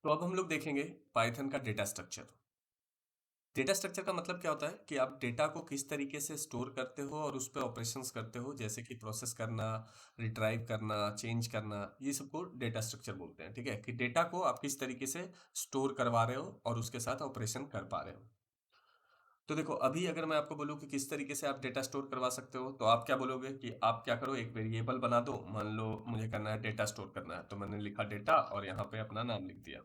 तो अब हम लोग देखेंगे पाइथन का डेटा स्ट्रक्चर। डेटा स्ट्रक्चर का मतलब क्या होता है कि आप डेटा को किस तरीके से स्टोर करते हो और उस पर ऑपरेशंस करते हो, जैसे कि प्रोसेस करना, रिट्राइव करना, चेंज करना, ये सबको डेटा स्ट्रक्चर बोलते हैं। ठीक है, कि डेटा को आप किस तरीके से स्टोर करवा रहे हो और उसके साथ ऑपरेशन कर पा रहे हो। तो देखो, अभी अगर मैं आपको बोलूँ कि किस तरीके से आप डेटा स्टोर करवा सकते हो, तो आप क्या बोलोगे कि आप क्या करो, एक वेरिएबल बना दो। मान लो मुझे करना है डेटा स्टोर करना है, तो मैंने लिखा डेटा और यहाँ पे अपना नाम लिख दिया।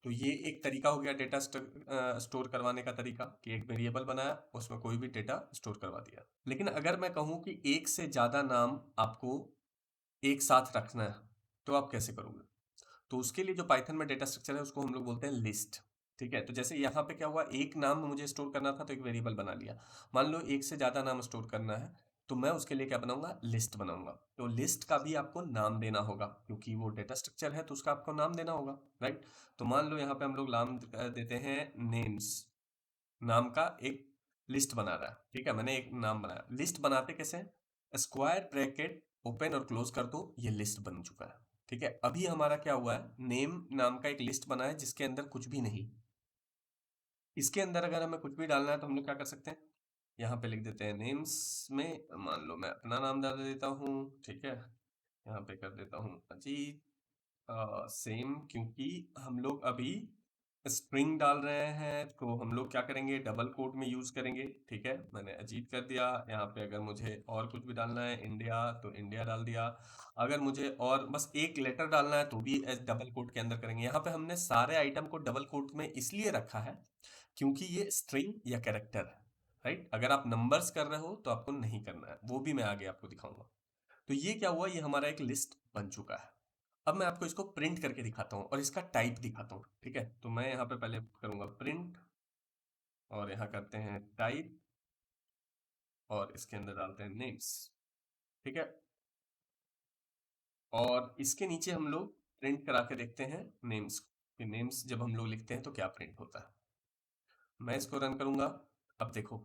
तो ये एक तरीका हो गया डेटा स्टोर करवाने का तरीका, कि एक वेरिएबल बनाया, उसमें कोई भी डेटा स्टोर करवा दिया। लेकिन अगर मैं कहूँ कि एक से ज़्यादा नाम आपको एक साथ रखना है, तो आप कैसे करोगे? तो उसके लिए जो पाइथन में डेटा स्ट्रक्चर है, उसको हम लोग बोलते हैं लिस्ट। ठीक है, तो जैसे यहाँ पे क्या हुआ, एक नाम मुझे स्टोर करना था तो एक वेरिएबल बना लिया। मान लो एक से ज़्यादा नाम स्टोर करना है, तो मैं उसके लिए क्या बनाऊंगा, लिस्ट बनाऊंगा। तो लिस्ट का भी आपको नाम देना होगा, क्योंकि वो डेटा स्ट्रक्चर है तो उसका आपको नाम देना होगा, राइट। तो मान लो यहाँ पे हम लोग नाम देते हैं नेम्स, नाम का एक लिस्ट बना रहा है। ठीक है, मैंने एक नाम बनाया। लिस्ट बनाते कैसे हैं, स्क्वायर ब्रैकेट ओपन और क्लोज कर दो, ये लिस्ट बन चुका है। ठीक है, अभी हमारा क्या हुआ है, नेम नाम का एक लिस्ट बना है जिसके अंदर कुछ भी नहीं। इसके अंदर अगर हमें कुछ भी डालना है तो हम लोग क्या कर सकते हैं, यहाँ पे लिख देते हैं नेम्स में, मान लो मैं अपना नाम डाल देता हूँ। ठीक है, यहाँ पे कर देता हूँ अजीत, सेम, क्योंकि हम लोग अभी स्ट्रिंग डाल रहे हैं तो हम लोग क्या करेंगे, डबल कोट में यूज करेंगे। ठीक है, मैंने अजीत कर दिया। यहाँ पे अगर मुझे और कुछ भी डालना है, इंडिया, तो इंडिया डाल दिया। अगर मुझे और बस एक लेटर डालना है तो भी डबल कोट के अंदर करेंगे। यहाँ पे हमने सारे आइटम को डबल कोट में इसलिए रखा है क्योंकि ये स्ट्रिंग या कैरेक्टर है, राइट। अगर आप नंबर्स कर रहे हो तो आपको नहीं करना है, वो भी मैं आगे आपको दिखाऊंगा। तो ये क्या हुआ, ये हमारा एक लिस्ट बन चुका है। अब मैं आपको इसको प्रिंट करके दिखाता हूँ और इसका टाइप दिखाता हूँ। ठीक है, तो मैं यहाँ पे पहले करूँगा प्रिंट, और यहाँ करते हैं टाइप, और इसके अंदर डालते हैं नेम्स। ठीक है, और इसके नीचे हम लोग प्रिंट करा के देखते हैं नेम्स, कि नेम्स जब हम लोग लिखते हैं तो क्या प्रिंट होता है। मैं इसको रन करूंगा। अब देखो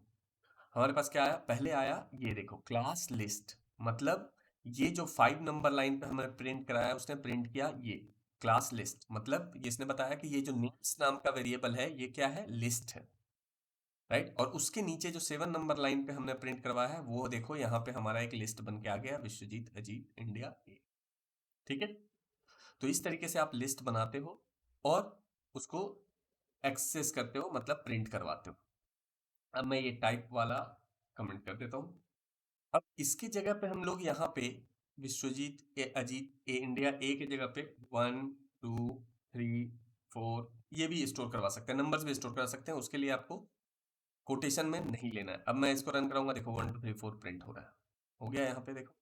हमारे पास क्या आया, पहले आया ये देखो, क्लास लिस्ट। मतलब ये जो 5 नंबर लाइन पे हमें प्रिंट कराया, उसने प्रिंट किया ये क्लास लिस्ट। मतलब ये इसने बताया कि ये जो नेम्स नाम का वेरिएबल है, ये क्या है, लिस्ट है, राइट। और उसके नीचे जो 7 नंबर लाइन पे हमने प्रिंट करवाया है, वो देखो यहाँ पे हमारा एक लिस्ट बन के आ गया, विश्वजीत अजीत इंडिया ए। ठीक है, तो इस तरीके से आप लिस्ट बनाते हो और उसको एक्सेस करते हो, मतलब प्रिंट करवाते हो। अब मैं ये टाइप वाला कमेंट कर देता हूँ। अब इसकी जगह पे हम लोग यहाँ पे विश्वजीत ए अजीत ए इंडिया ए की जगह पे 1 2 3 4 ये भी स्टोर करवा सकते हैं, नंबर्स भी स्टोर करा सकते हैं। उसके लिए आपको कोटेशन में नहीं लेना है। अब मैं इसको रन कराऊंगा, देखो 1 2 3 4 प्रिंट हो रहा है, हो गया। यहाँ पे देखो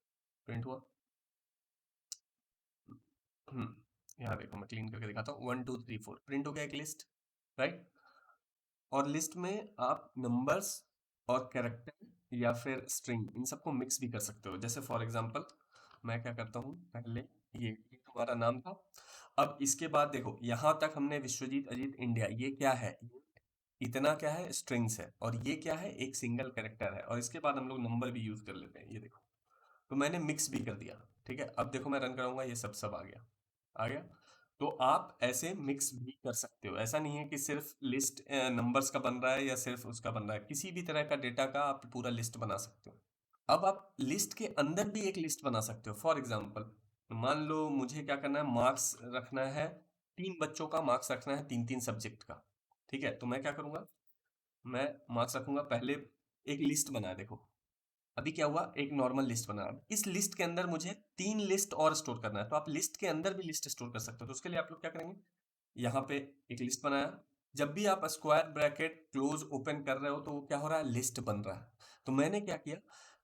प्रिंट हुआ। हम्म, यहाँ देखो मैं क्लीन करके दिखाता हूँ, 1 2 3 4 प्रिंट हो गया एक लिस्ट, राइट। और लिस्ट में आप नंबर्स और कैरेक्टर या फिर स्ट्रिंग, इन सबको मिक्स भी कर सकते हो। जैसे फॉर एग्जांपल मैं क्या करता हूँ, पहले ये हमारा नाम था। अब इसके बाद देखो, यहाँ तक हमने विश्वजीत अजीत इंडिया, ये क्या है, इतना क्या है, स्ट्रिंग्स है, और ये क्या है, एक सिंगल कैरेक्टर है। और इसके बाद हम लोग नंबर भी यूज कर लेते हैं, ये देखो। तो मैंने मिक्स भी कर दिया। ठीक है, अब देखो मैं रन कराऊंगा, ये सब सब आ गया, आ गया। तो आप ऐसे मिक्स भी कर सकते हो। ऐसा नहीं है कि सिर्फ लिस्ट नंबर्स का बन रहा है या सिर्फ उसका बन रहा है, किसी भी तरह का डेटा का आप पूरा लिस्ट बना सकते हो। अब आप लिस्ट के अंदर भी एक लिस्ट बना सकते हो। फॉर एग्जांपल मान लो मुझे क्या करना है, मार्क्स रखना है, 3 बच्चों का मार्क्स रखना है, 3 3 सब्जेक्ट का। ठीक है, तो मैं क्या करूंगा, मैं मार्क्स रखूंगा। पहले एक लिस्ट बनाया, देखो अभी क्या हुआ, एक नॉर्मल लिस्ट बना। अब इस लिस्ट के अंदर मुझे 3 लिस्ट और स्टोर करना है, तो आप लिस्ट के अंदर भी लिस्ट स्टोर कर सकते हो। तो उसके लिए आप लोग क्या करेंगे, यहाँ पे एक लिस्ट बनाया। जब भी आप स्क्वायर ब्रैकेट क्लोज ओपन कर रहे हो तो वो क्या हो रहा है, लिस्ट बन रहा है। तो मैंने क्या किया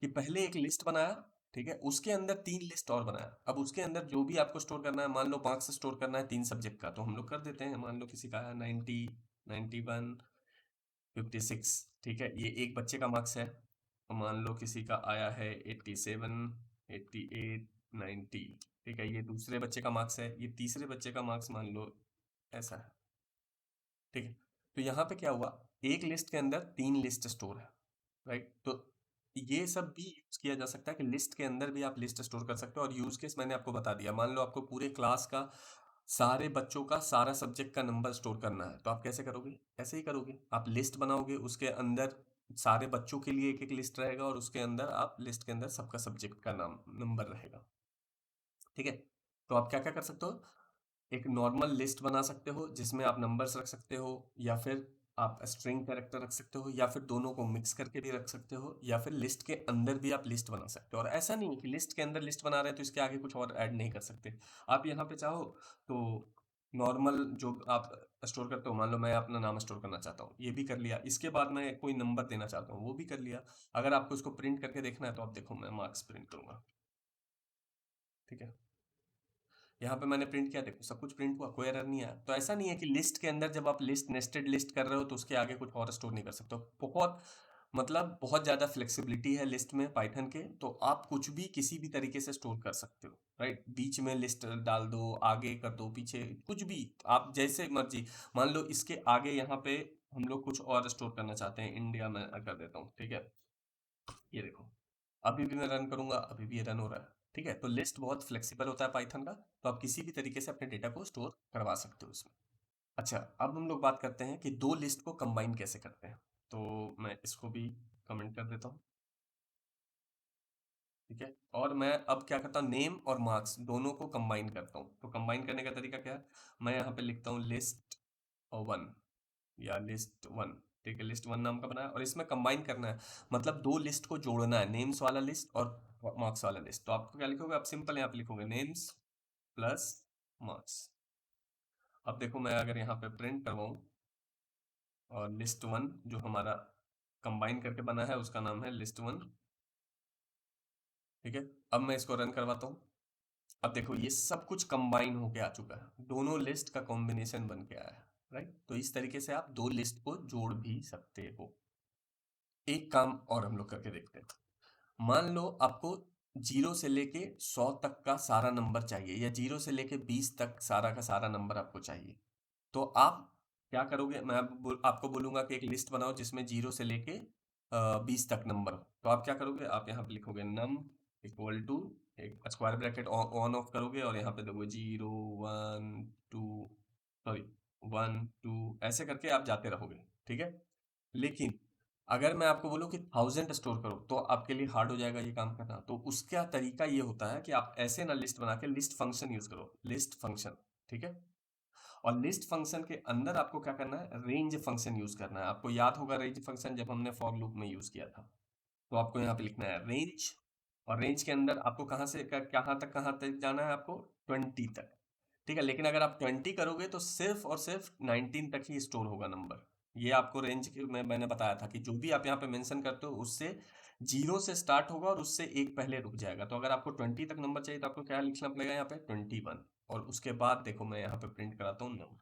कि पहले एक लिस्ट बनाया, ठीक है, उसके अंदर 3 लिस्ट और बनाया। अब उसके अंदर जो भी आपको स्टोर करना है, मान लो मार्क्स स्टोर करना है 3 सब्जेक्ट का, तो हम लोग कर देते हैं। मान लो किसी का है 90 91 56, ठीक है, ये एक बच्चे का मार्क्स है। मान लो किसी का आया है 87 88 90, ठीक है, ये दूसरे बच्चे का मार्क्स है। ये तीसरे बच्चे का मार्क्स मान लो ऐसा है। ठीक है, तो यहाँ पे क्या हुआ, एक लिस्ट के अंदर 3 लिस्ट स्टोर है, राइट। तो ये सब भी यूज किया जा सकता है कि लिस्ट के अंदर भी आप लिस्ट स्टोर कर सकते हो। और यूज केस मैंने आपको बता दिया। मान लो आपको पूरे क्लास का सारे बच्चों का सारा सब्जेक्ट का नंबर स्टोर करना है, तो आप कैसे करोगे? ऐसे ही करोगे, आप लिस्ट बनाओगे, उसके अंदर सारे बच्चों के लिए एक एक लिस्ट रहेगा और उसके अंदर आप लिस्ट के अंदर सबका सब्जेक्ट का नाम नंबर रहेगा। ठीक है, तो आप क्या क्या कर सकते हो, एक नॉर्मल लिस्ट बना सकते हो जिसमें आप नंबर्स रख सकते हो, या फिर आप स्ट्रिंग कैरेक्टर रख सकते हो, या फिर दोनों को मिक्स करके भी रख सकते हो, या फिर लिस्ट के अंदर भी आप लिस्ट बना सकते हो। और ऐसा नहीं है कि लिस्ट के अंदर लिस्ट बना रहे हैं तो इसके आगे कुछ और ऐड नहीं कर सकते। आप यहाँ पे चाहो तो नॉर्मल जो आप स्टोर करते हो, मान लो मैं अपना नाम स्टोर करना चाहता हूँ, ये भी कर लिया, इसके बाद मैं कोई नंबर देना चाहता हूँ, वो भी कर लिया। अगर आपको इसको प्रिंट करके देखना है तो आप देखो, मैं मार्क्स प्रिंट करूंगा। ठीक है, यहाँ पे मैंने प्रिंट किया, देखो सब कुछ प्रिंट हुआ, कोई एरर नहीं आया। तो ऐसा नहीं है कि लिस्ट के अंदर जब आप लिस्ट नेस्टेड लिस्ट कर रहे हो तो उसके आगे कुछ और स्टोर नहीं कर सकते हो। बहुत मतलब बहुत ज़्यादा फ्लेक्सिबिलिटी है लिस्ट में पाइथन के, तो आप कुछ भी किसी भी तरीके से स्टोर कर सकते हो। राइट, बीच में लिस्ट डाल दो, आगे कर दो, पीछे कुछ भी आप जैसे मर्जी। मान लो इसके आगे यहाँ पे हम लोग कुछ और स्टोर करना चाहते हैं, इंडिया में कर देता हूँ। ठीक है, ये देखो, अभी भी मैं रन करूंगा, अभी भी ये रन हो रहा है। ठीक है, तो लिस्ट बहुत फ्लेक्सिबल होता है पाइथन का, तो आप किसी भी तरीके से अपने डेटा को स्टोर करवा सकते हो इसमें। अच्छा, अब हम लोग बात करते हैं कि दो लिस्ट को कंबाइन कैसे करते हैं। तो मैं इसको भी कमेंट कर देता हूँ। ठीक है, और मैं अब क्या करता हूँ, नेम और मार्क्स दोनों को कंबाइन करता हूँ। तो कंबाइन करने का तरीका क्या है, मैं यहाँ पे लिखता हूँ लिस्ट वन या लिस्ट वन। ठीक है, लिस्ट वन नाम का बनाया और इसमें कंबाइन करना है, मतलब दो लिस्ट को जोड़ना है, नेम्स वाला लिस्ट और मार्क्स वाला लिस्ट। तो आपको क्या लिखोगे, आप सिंपल यहाँ पे लिखोगे नेम्स प्लस मार्क्स। अब देखो, मैं अगर यहाँ पे प्रिंट करवाऊँ और लिस्ट वन जो हमारा कंबाइन करके बना है उसका नाम है लिस्ट वन। ठीक है, अब मैं इसको रन करवाता हूँ। अब देखो, ये सब कुछ कंबाइन होके आ चुका है, दोनों लिस्ट का कॉम्बिनेशन बन के आया है। राइट, तो इस तरीके से आप दो लिस्ट को जोड़ भी सकते हो। एक काम और हम लोग करके देखते हैं। मान लो आपको 0 से लेके 100 तक का सारा नंबर चाहिए, या 0 से लेके 20 तक सारा का सारा नंबर आपको चाहिए। तो आप क्या करोगे, मैं आपको बोलूंगा कि एक लिस्ट बनाओ जिसमें 0 से लेके 20 तक नंबर हो। तो आप क्या करोगे, आप यहाँ पे लिखोगे नम इक्वल टू, एक स्क्वायर ब्रैकेट ऑन ऑफ करोगे और यहाँ पे देखोगे 0 1 2, सॉरी 1 2, ऐसे करके आप जाते रहोगे। ठीक है, लेकिन अगर मैं आपको बोलूं कि 1000 स्टोर करो तो आपके लिए हार्ड हो जाएगा ये काम करना। तो उसका तरीका ये होता है कि आप ऐसे ना लिस्ट बना के लिस्ट फंक्शन यूज करो, लिस्ट फंक्शन। ठीक है, और लिस्ट फंक्शन के अंदर आपको क्या करना है, रेंज फंक्शन यूज करना है। आपको याद होगा रेंज फंक्शन जब हमने फॉर लूप में यूज किया था। तो आपको यहाँ पे लिखना है रेंज, और रेंज के अंदर आपको कहाँ तक जाना है, आपको 20 तक। ठीक है, लेकिन अगर आप 20 करोगे तो सिर्फ और सिर्फ 19 तक ही स्टोर होगा नंबर। ये आपको रेंज के में मैंने बताया था कि जो भी आप यहाँ पे मेंशन करते हो उससे 0 से स्टार्ट होगा और उससे एक पहले रुक जाएगा। तो अगर आपको 20 तक नंबर चाहिए तो आपको क्या लिखना पड़ेगा, यहाँ पे 21। और उसके बाद देखो, मैं यहाँ पे प्रिंट कराता हूँ नंबर।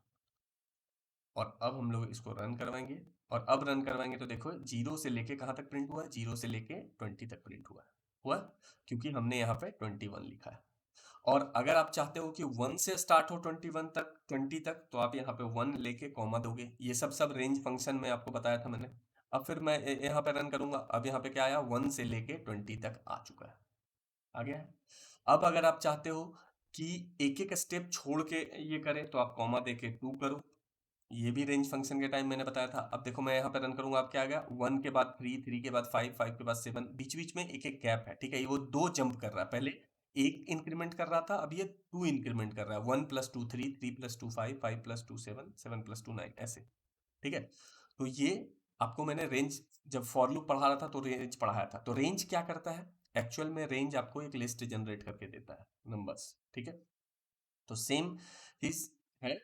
और अब हम लोग इसको रन करवाएंगे, और अब रन करवाएंगे तो देखो 0 से लेके कहाँ तक प्रिंट हुआ है, 0 से लेके 20 तक प्रिंट हुआ क्योंकि हमने यहाँ पे 21 लिखा है। और अगर आप चाहते हो कि 1 से स्टार्ट हो 21 तक 20 तक, तो आप यहाँ पे 1 लेके कॉमा दोगे। ये सब रेंज फंक्शन में आपको बताया था मैंने। अब फिर मैं यहाँ पे रन करूंगा, अब यहाँ पे क्या आया, 1 से लेके 20 तक आ चुका है, आ गया है। अब अगर आप चाहते हो कि एक एक स्टेप छोड़ के ये करें तो आप कॉमा देके 2 करो। ये भी रेंज फंक्शन के टाइम मैंने बताया था। अब देखो, मैं यहाँ पे रन करूंगा, अब क्या आ गया, 1 के बाद 3, 3 के बाद 5, 5 के बाद 7, बीच बीच में एक एक गैप है। ठीक है, ये वो 2 जंप कर रहा है, पहले एक इंक्रीमेंट कर रहा था, अब ये 2 इंक्रीमेंट कर रहा है, 1 + 2 3, 3 + 2 5, 5 + 2 7, 7 + 2 9, ऐसे। ठीक है, तो ये आपको मैंने रेंज जब फॉर लूप पढ़ा रहा था तो रेंज पढ़ाया था। तो रेंज क्या करता है, एक्चुअल में रेंज आपको एक लिस्ट जनरेट करके देता है, नंबर्स। ठीक है, तो सेम चीज है,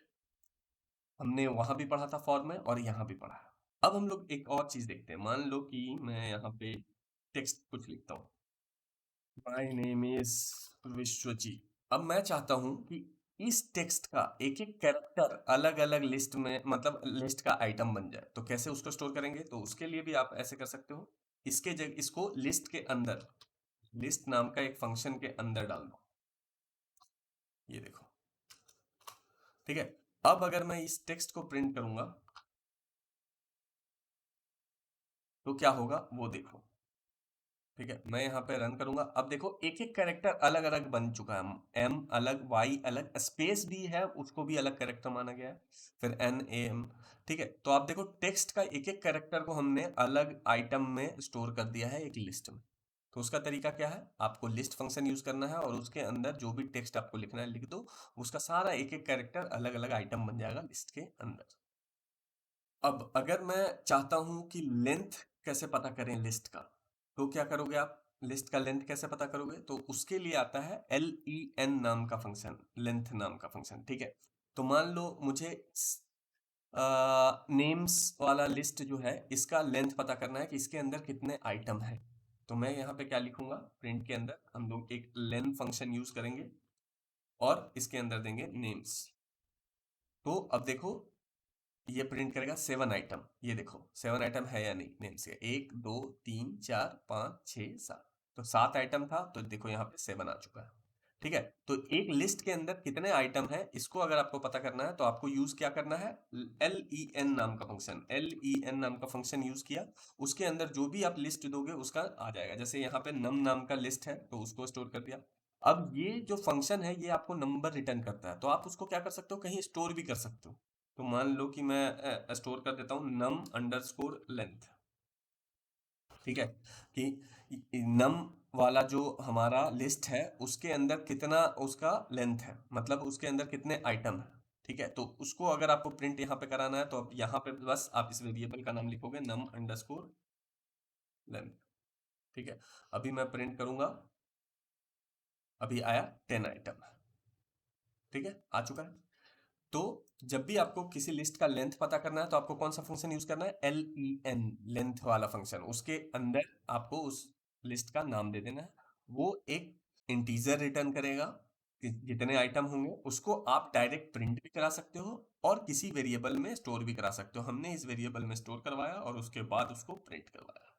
हमने वहां भी पढ़ा था फॉर में और यहाँ भी पढ़ा है। अब हम लोग एक और चीज देखते हैं। मान लो कि मैं यहाँ पे टेक्स्ट कुछ लिखता हूँ, माय नेम इज विश्वजीत। अब मैं चाहता हूं कि इस टेक्स्ट का एक एक कैरेक्टर अलग अलग लिस्ट में, मतलब लिस्ट का आइटम बन जाए। तो कैसे उसको स्टोर करेंगे, तो उसके लिए भी आप ऐसे कर सकते हो, इसके जगह इसको लिस्ट के अंदर, लिस्ट नाम का एक फंक्शन के अंदर डाल दो। ये देखो, ठीक है। अब अगर मैं इस टेक्स्ट को प्रिंट करूंगा तो क्या होगा वो देखो। ठीक है, मैं यहाँ पे रन करूंगा। अब देखो एक एक कैरेक्टर अलग अलग बन चुका है। एम अलग, वाई अलग, स्पेस भी है उसको भी अलग कैरेक्टर माना गया है, फिर एन ए एम। ठीक है, तो आप देखो टेक्स्ट का एक एक कैरेक्टर को हमने अलग आइटम में स्टोर कर दिया है एक लिस्ट में। तो उसका तरीका क्या है, आपको लिस्ट फंक्शन यूज करना है और उसके अंदर जो भी टेक्स्ट आपको लिखना है लिख दो, उसका सारा एक एक कैरेक्टर अलग अलग आइटम बन जाएगा लिस्ट के अंदर। अब अगर मैं चाहता हूं कि लेंथ कैसे पता करें लिस्ट का, तो क्या करोगे आप, लिस्ट का लेंथ कैसे पता करोगे, तो उसके लिए आता है len नाम का फंक्शन, लेंथ नाम का फंक्शन। ठीक है, तो मान लो मुझे नेम्स वाला लिस्ट जो है इसका लेंथ पता करना है कि इसके अंदर कितने आइटम है। तो मैं यहाँ पे क्या लिखूंगा, प्रिंट के अंदर हम लोग एक लेन फंक्शन यूज करेंगे और इसके अंदर देंगे नेम्स। तो अब देखो ये प्रिंट करेगा 7 आइटम, ये देखो 7 आइटम है या नहीं नेम से, 1 2 3 4 5 6 7, तो 7 आइटम था, तो देखो यहाँ पे 7 आ चुका है। ठीक है, तो एक लिस्ट के अंदर कितने आइटम है इसको अगर आपको पता करना है तो आपको यूज क्या करना है, len नाम का फंक्शन, len नाम का फंक्शन यूज किया, उसके अंदर जो भी आप लिस्ट दोगे उसका आ जाएगा। जैसे यहाँ पे नम नाम का लिस्ट है तो उसको स्टोर कर दिया। अब ये जो फंक्शन है ये आपको नंबर रिटर्न करता है, तो आप उसको क्या कर सकते हो, कहीं स्टोर भी कर सकते हो। तो मान लो कि मैं स्टोर कर देता हूँ num अंडरस्कोर लेंथ। ठीक है, कि नम वाला जो हमारा लिस्ट है उसके अंदर कितना उसका लेंथ है, मतलब उसके अंदर कितने आइटम है। ठीक है, तो उसको अगर आपको प्रिंट यहाँ पे कराना है तो आप यहाँ पे बस आप इस वेरिएबल का नाम लिखोगे नम अंडरस्कोर लेंथ। ठीक है, अभी मैं प्रिंट करूंगा, अभी आया 10 आइटम। ठीक है, आ चुका है। तो जब भी आपको किसी लिस्ट का लेंथ पता करना है तो आपको कौन सा फंक्शन यूज करना है, len, लेंथ वाला फंक्शन। उसके अंदर आपको उस लिस्ट का नाम दे देना है, वो एक इंटीजर रिटर्न करेगा कि जितने आइटम होंगे, उसको आप डायरेक्ट प्रिंट भी करा सकते हो और किसी वेरिएबल में स्टोर भी करा सकते हो। हमने इस वेरिएबल में स्टोर करवाया और उसके बाद उसको प्रिंट करवाया।